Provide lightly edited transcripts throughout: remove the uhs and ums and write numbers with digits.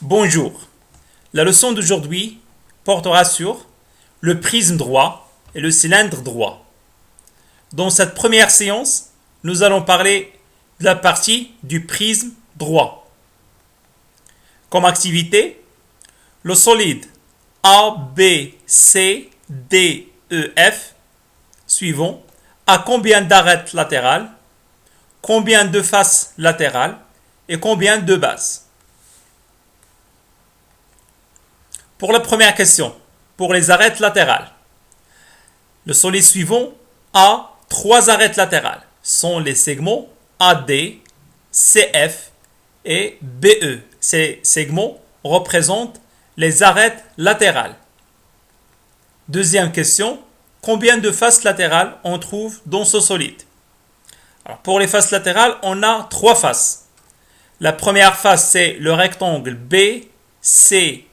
Bonjour. La leçon d'aujourd'hui portera sur le prisme droit et le cylindre droit. Dans cette première séance, nous allons parler de la partie du prisme droit. Comme activité, le solide A, B, C, D, E, F suivant a combien d'arêtes latérales, combien de faces latérales et combien de bases. Pour la première question, pour les arêtes latérales, le solide suivant a trois arêtes latérales. Sont les segments AD, CF et BE. Ces segments représentent les arêtes latérales. Deuxième question, combien de faces latérales on trouve dans ce solide? Alors, pour les faces latérales, on a trois faces. La première face, c'est le rectangle BCFE.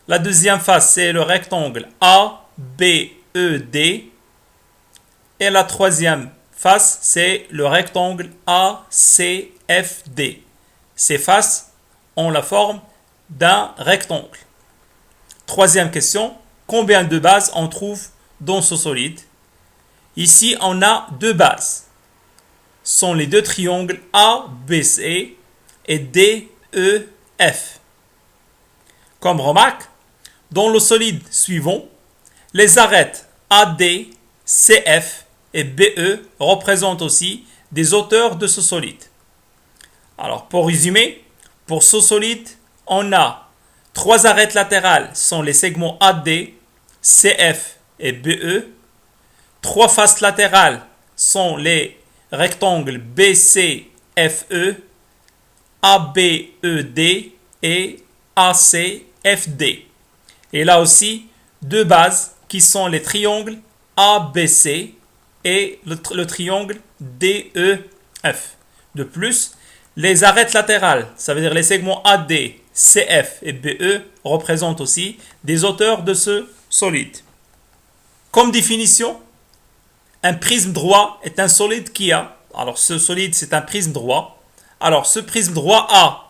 La deuxième face, c'est le rectangle ABED. Et la troisième face, c'est le rectangle ACFD. Ces faces ont la forme d'un rectangle. Troisième question, combien de bases on trouve dans ce solide? Ici, on a deux bases. Ce sont les deux triangles ABC et DEF. Comme remarque, dans le solide suivant, les arêtes AD, CF et BE représentent aussi des hauteurs de ce solide. Alors, pour résumer, pour ce solide, on a trois arêtes latérales, sont les segments AD, CF et BE. Trois faces latérales sont les rectangles BCFE, ABED et ACFD. Et là aussi, deux bases qui sont les triangles ABC et le triangle DEF. De plus, les arêtes latérales, ça veut dire les segments AD, CF et BE, représentent aussi des hauteurs de ce solide. Comme définition, un prisme droit est un solide qui a, alors ce solide c'est un prisme droit, alors ce prisme droit a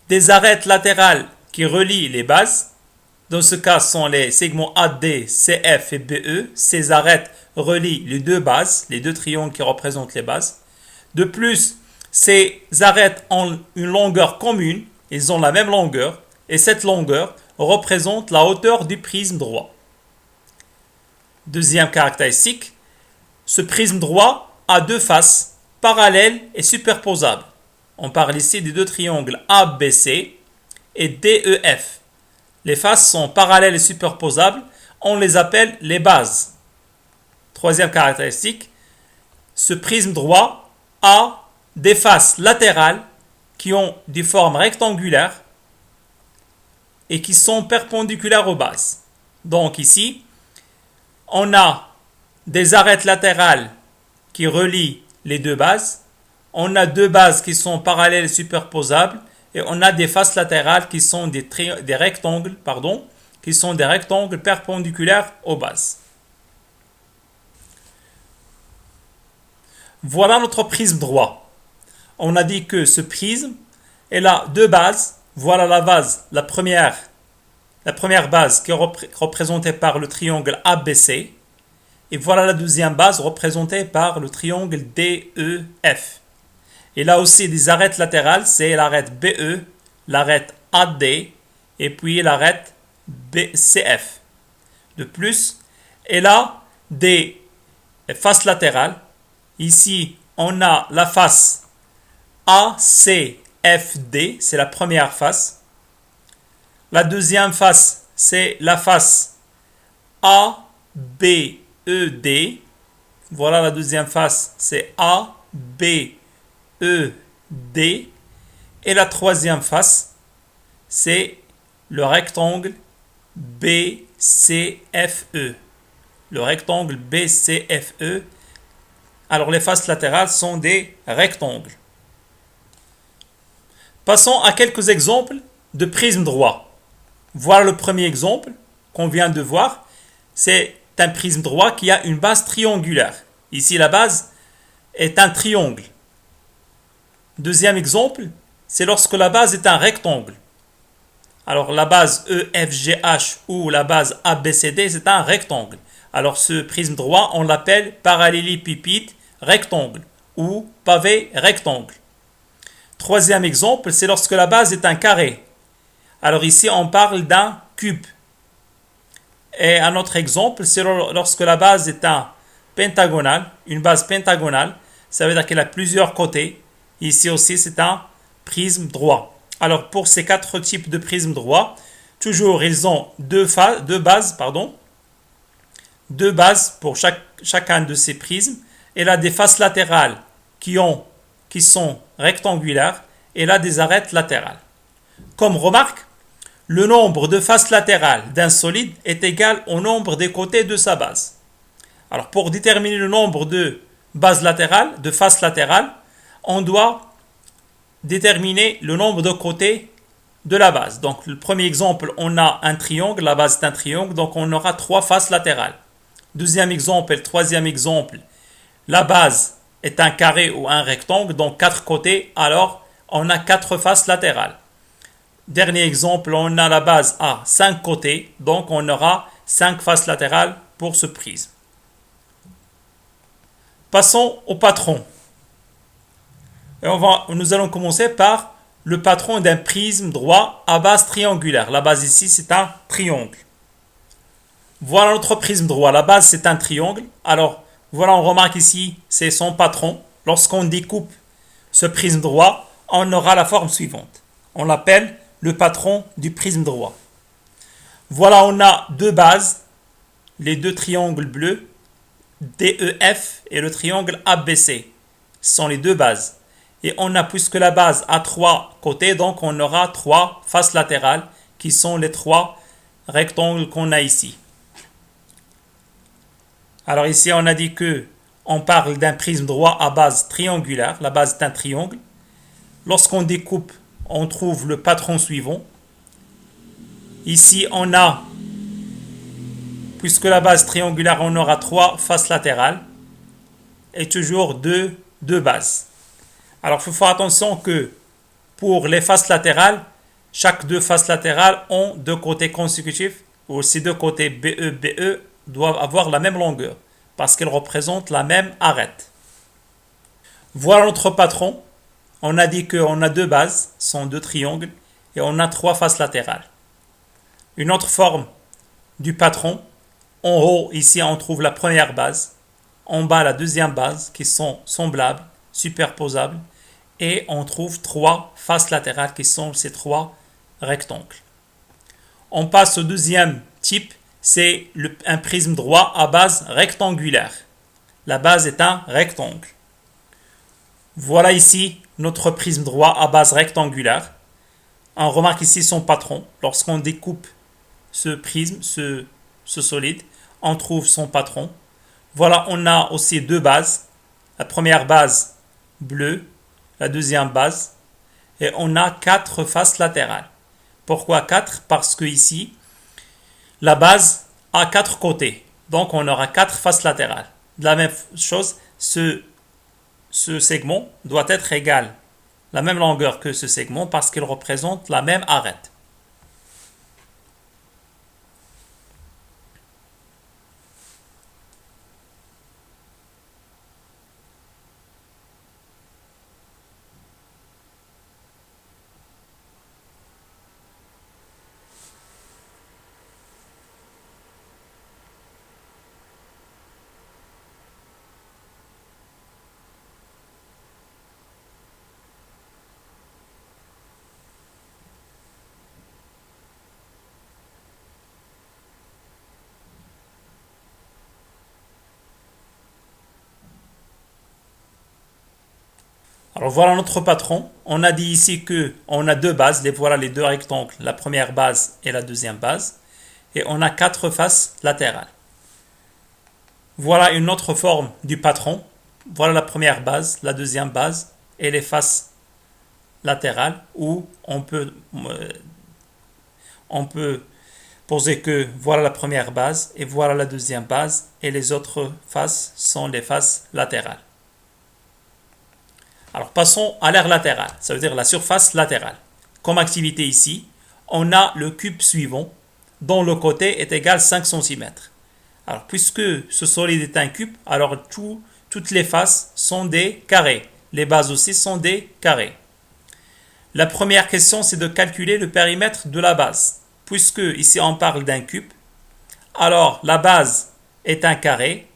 des arêtes latérales qui relient les bases. Dans ce cas, ce sont les segments AD, CF et BE. Ces arêtes relient les deux bases, les deux triangles qui représentent les bases. De plus, ces arêtes ont une longueur commune, ils ont la même longueur, et cette longueur représente la hauteur du prisme droit. Deuxième caractéristique, ce prisme droit a deux faces, parallèles et superposables. On parle ici des deux triangles ABC et DEF. Les faces sont parallèles et superposables, on les appelle les bases. Troisième caractéristique, ce prisme droit a des faces latérales qui ont des formes rectangulaires et qui sont perpendiculaires aux bases. Donc ici, on a des arêtes latérales qui relient les deux bases, on a deux bases qui sont parallèles et superposables, et on a des faces latérales qui sont des rectangles perpendiculaires aux bases. Voilà notre prisme droit. On a dit que ce prisme, il a deux bases. Voilà la première base qui est représentée par le triangle ABC. Et voilà la deuxième base représentée par le triangle DEF. Et là aussi des arêtes latérales, c'est l'arête BE, l'arête AD et puis l'arête BCF. De plus, elle a des faces latérales. Ici, on a la face ACFD, c'est la première face. La deuxième face, c'est la face ABED. Voilà la deuxième face, c'est ABED. Et la troisième face, c'est le rectangle BCFE. Le rectangle BCFE. Alors les faces latérales sont des rectangles. Passons à quelques exemples de prisme droit. Voilà le premier exemple qu'on vient de voir. C'est un prisme droit qui a une base triangulaire. Ici, la base est un triangle. Deuxième exemple, c'est lorsque la base est un rectangle. Alors la base EFGH ou la base ABCD, c'est un rectangle. Alors ce prisme droit, on l'appelle parallélépipède rectangle ou pavé rectangle. Troisième exemple, c'est lorsque la base est un carré. Alors ici, on parle d'un cube. Et un autre exemple, c'est lorsque la base est un pentagonal, une base pentagonale. Ça veut dire qu'elle a plusieurs côtés. Ici aussi, c'est un prisme droit. Alors pour ces quatre types de prismes droits, toujours ils ont deux bases pour chacun de ces prismes. Elle a des faces latérales qui sont rectangulaires et elle a des arêtes latérales. Comme remarque, le nombre de faces latérales d'un solide est égal au nombre des côtés de sa base. Alors pour déterminer le nombre de bases latérales, de faces latérales, on doit déterminer le nombre de côtés de la base. Donc le premier exemple, on a un triangle, la base est un triangle, donc on aura trois faces latérales. Deuxième exemple et le troisième exemple, la base est un carré ou un rectangle, donc quatre côtés, alors on a quatre faces latérales. Dernier exemple, on a la base à 5 côtés, donc on aura 5 faces latérales pour ce prisme. Passons au patron. Et nous allons commencer par le patron d'un prisme droit à base triangulaire. La base ici, c'est un triangle. Voilà notre prisme droit. La base, c'est un triangle. Alors, voilà, on remarque ici, c'est son patron. Lorsqu'on découpe ce prisme droit, on aura la forme suivante. On l'appelle le patron du prisme droit. Voilà, on a deux bases, les deux triangles bleus, DEF et le triangle ABC. Ce sont les deux bases. Et on a, puisque la base a trois côtés, donc on aura trois faces latérales qui sont les trois rectangles qu'on a ici. Alors ici, on a dit que on parle d'un prisme droit à base triangulaire. La base est un triangle. Lorsqu'on découpe, on trouve le patron suivant. Ici, on a, puisque la base triangulaire, on aura trois faces latérales et toujours deux bases. Alors, il faut faire attention que pour les faces latérales, chaque deux faces latérales ont deux côtés consécutifs, ou ces deux côtés BE doivent avoir la même longueur, parce qu'ils représentent la même arête. Voilà notre patron. On a dit qu'on a deux bases, ce sont deux triangles, et on a trois faces latérales. Une autre forme du patron, en haut, ici, on trouve la première base, en bas, la deuxième base, qui sont semblables, superposables, et on trouve trois faces latérales qui sont ces trois rectangles. On passe au deuxième type, c'est un prisme droit à base rectangulaire. La base est un rectangle. Voilà ici notre prisme droit à base rectangulaire. On remarque ici son patron. Lorsqu'on découpe ce prisme, ce solide, on trouve son patron. Voilà, on a aussi deux bases. La première base bleue, la deuxième base, et on a quatre faces latérales. Pourquoi quatre? Parce que ici, la base a quatre côtés. Donc, on aura quatre faces latérales. De la même chose, ce segment doit être égal, la même longueur que ce segment, parce qu'il représente la même arête. Alors voilà notre patron. On a dit ici que on a deux bases. Voilà les deux rectangles, la première base et la deuxième base. Et on a quatre faces latérales. Voilà une autre forme du patron. Voilà la première base, la deuxième base et les faces latérales où on peut poser que voilà la première base et voilà la deuxième base et les autres faces sont les faces latérales. Alors passons à l'aire latérale, ça veut dire la surface latérale. Comme activité ici, on a le cube suivant dont le côté est égal à 5 cm. Alors puisque ce solide est un cube, alors toutes les faces sont des carrés. Les bases aussi sont des carrés. La première question, c'est de calculer le périmètre de la base. Puisque ici on parle d'un cube, alors la base est un carré,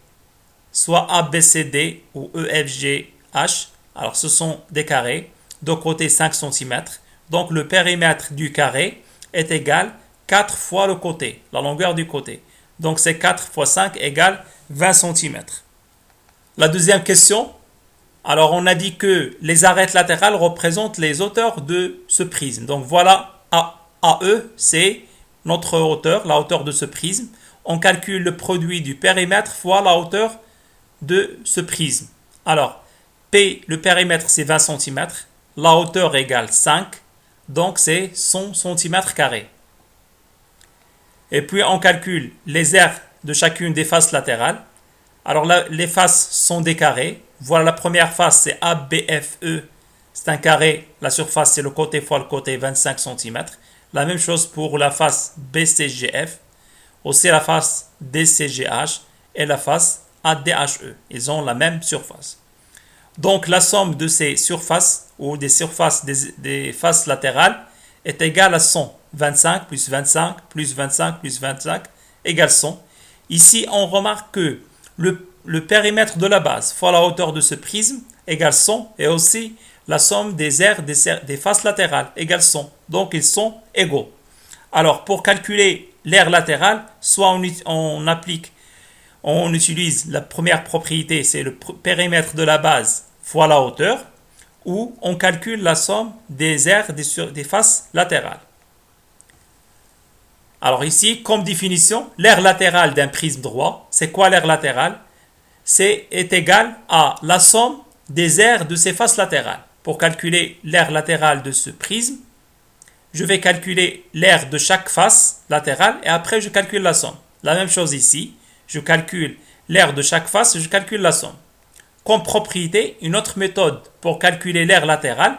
soit ABCD ou EFGH. Alors ce sont des carrés, de côté 5 cm. Donc le périmètre du carré est égal 4 fois le côté, la longueur du côté. Donc c'est 4 fois 5 égale 20 cm. La deuxième question, alors on a dit que les arêtes latérales représentent les hauteurs de ce prisme. Donc voilà, AE, c'est notre hauteur, la hauteur de ce prisme. On calcule le produit du périmètre fois la hauteur de ce prisme. Alors, P, le périmètre, c'est 20 cm. La hauteur égale 5. Donc, c'est 100 cm². Et puis, on calcule les aires de chacune des faces latérales. Alors, là, les faces sont des carrés. Voilà, la première face, c'est ABFE. C'est un carré. La surface, c'est le côté fois le côté, 25 cm. La même chose pour la face BCGF. Aussi la face DCGH et la face ADHE. Ils ont la même surface. Donc la somme de ces surfaces ou des surfaces des faces latérales est égale à 100. 25 plus 25 plus 25 plus 25 égale 100. Ici, on remarque que le périmètre de la base fois la hauteur de ce prisme égale 100 et aussi la somme des aires des faces latérales égale 100. Donc ils sont égaux. Alors pour calculer l'aire latérale, soit on utilise la première propriété, c'est le périmètre de la base fois la hauteur, ou on calcule la somme des aires des faces latérales. Alors ici, comme définition, l'aire latérale d'un prisme droit, c'est quoi l'aire latérale? Est égal à la somme des aires de ses faces latérales. Pour calculer l'aire latérale de ce prisme, je vais calculer l'aire de chaque face latérale et après je calcule la somme. La même chose ici, je calcule l'aire de chaque face et je calcule la somme. Comme propriété, une autre méthode pour calculer l'aire latérale,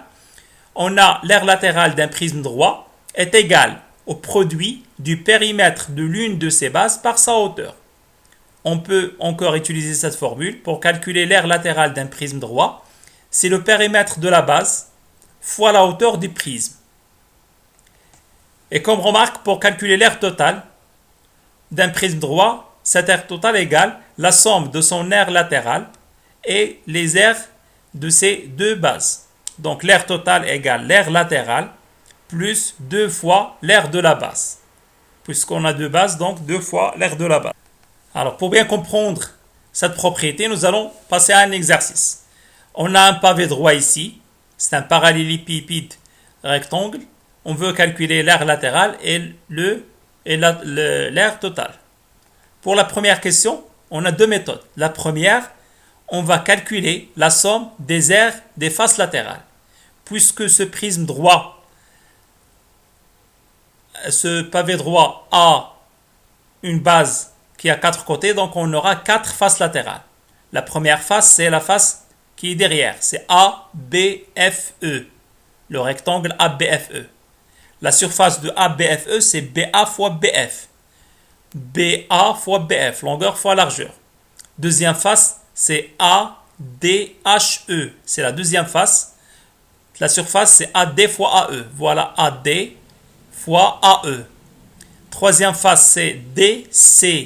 on a l'aire latérale d'un prisme droit est égale au produit du périmètre de l'une de ses bases par sa hauteur. On peut encore utiliser cette formule pour calculer l'aire latérale d'un prisme droit. C'est le périmètre de la base fois la hauteur du prisme. Et comme remarque, pour calculer l'aire totale d'un prisme droit, cette aire totale égale la somme de son aire latérale et les aires de ces deux bases. Donc l'aire totale égale l'aire latérale plus 2 fois l'aire de la base. Puisqu'on a deux bases, donc 2 fois l'aire de la base. Alors pour bien comprendre cette propriété, nous allons passer à un exercice. On a un pavé droit ici, c'est un parallélépipède rectangle. On veut calculer l'aire latérale et l'aire totale. Pour la première question, on a deux méthodes. La première, on va calculer la somme des aires des faces latérales. Puisque ce prisme droit, ce pavé droit a une base qui a 4 côtés, donc on aura 4 faces latérales. La première face, c'est la face qui est derrière, c'est ABFE, le rectangle ABFE. La surface de ABFE, c'est BA fois BF. BA fois BF, longueur fois largeur. Deuxième face, c'est ADHE, c'est la deuxième face. La surface, c'est AD fois AE. Voilà AD fois AE. Troisième face, c'est DCGH.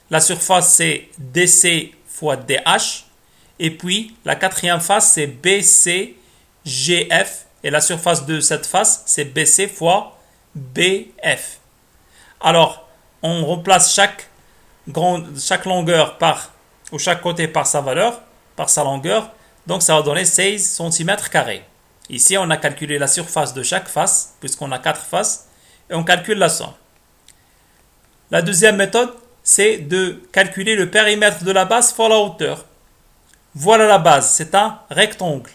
La surface, c'est DC fois DH. Et puis, la quatrième face, c'est BCGF. Et la surface de cette face, c'est BC fois BF. Alors, on remplace chaque longueur ou chaque côté par sa valeur, par sa longueur. Donc, ça va donner 16 cm². Ici, on a calculé la surface de chaque face, puisqu'on a 4 faces, et on calcule la somme. La deuxième méthode, c'est de calculer le périmètre de la base fois la hauteur. Voilà la base, c'est un rectangle.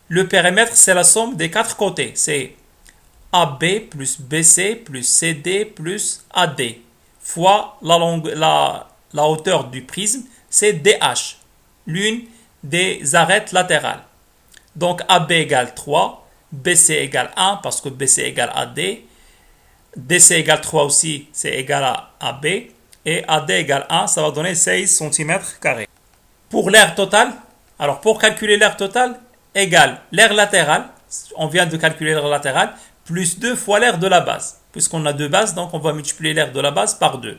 Le périmètre, c'est la somme des 4 côtés. C'est AB plus BC plus CD plus AD fois la hauteur du prisme, c'est DH. L'une des arêtes latérales. Donc AB égale 3, BC égale 1 parce que BC égale AD, DC égale 3 aussi, c'est égal à AB, et AD égale 1, ça va donner 16 cm². Pour l'aire totale, alors pour calculer l'aire totale, égale l'aire latérale, on vient de calculer l'aire latérale, plus 2 fois l'aire de la base. Puisqu'on a deux bases, donc on va multiplier l'aire de la base par 2.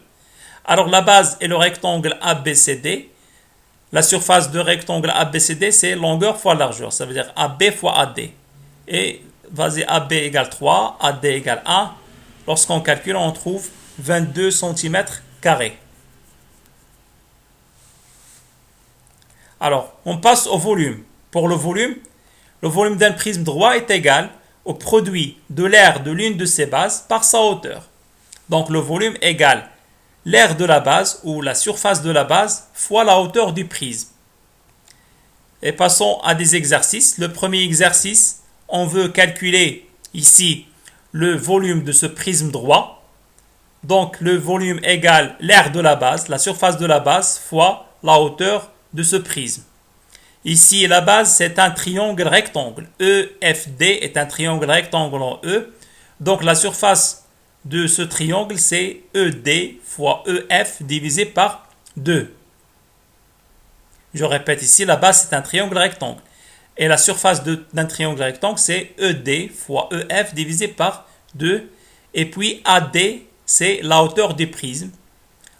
Alors la base est le rectangle ABCD. La surface de rectangle ABCD, c'est longueur fois largeur. Ça veut dire AB fois AD. Et vas-y, AB égale 3, AD égale 1. Lorsqu'on calcule, on trouve 22 cm². Alors, on passe au volume. Pour le volume d'un prisme droit est égal au produit de l'aire de l'une de ses bases par sa hauteur. Donc le volume égale l'aire de la base ou la surface de la base fois la hauteur du prisme. Et passons à des exercices. Le premier exercice, on veut calculer ici le volume de ce prisme droit. Donc le volume égale l'aire de la base, la surface de la base fois la hauteur de ce prisme. Ici, la base, c'est un triangle rectangle. EFD est un triangle rectangle en E. Donc, la surface de ce triangle, c'est ED fois EF divisé par 2. Je répète ici, la base, c'est un triangle rectangle. Et la surface d'un triangle rectangle, c'est ED fois EF divisé par 2. Et puis, AD, c'est la hauteur du prisme.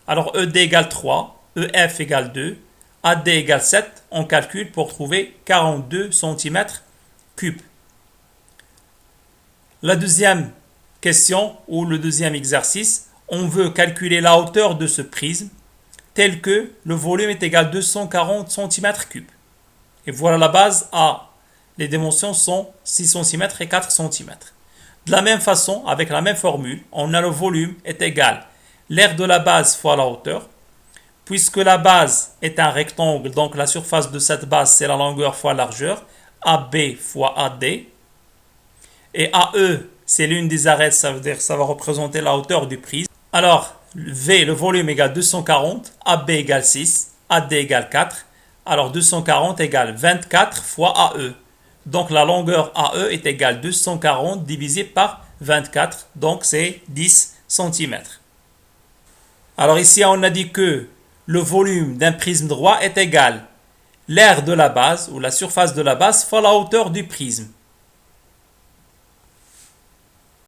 Alors, ED égale 3, EF égale 2. AD égale 7, on calcule pour trouver 42 cm3. La deuxième question ou le deuxième exercice, on veut calculer la hauteur de ce prisme tel que le volume est égal à 240 cm3. Et voilà la base A. Les dimensions sont 6 cm et 4 cm. De la même façon, avec la même formule, on a le volume est égal l'aire de la base fois la hauteur. Puisque la base est un rectangle, donc la surface de cette base, c'est la longueur fois la largeur, AB fois AD. Et AE, c'est l'une des arêtes, ça veut dire que ça va représenter la hauteur du prisme. Alors, V, le volume égale 240, AB égale 6, AD égale 4. Alors, 240 égale 24 fois AE. Donc, la longueur AE est égale 240 divisé par 24, donc c'est 10 cm. Alors ici, on a dit que le volume d'un prisme droit est égal l'aire de la base ou la surface de la base fois la hauteur du prisme.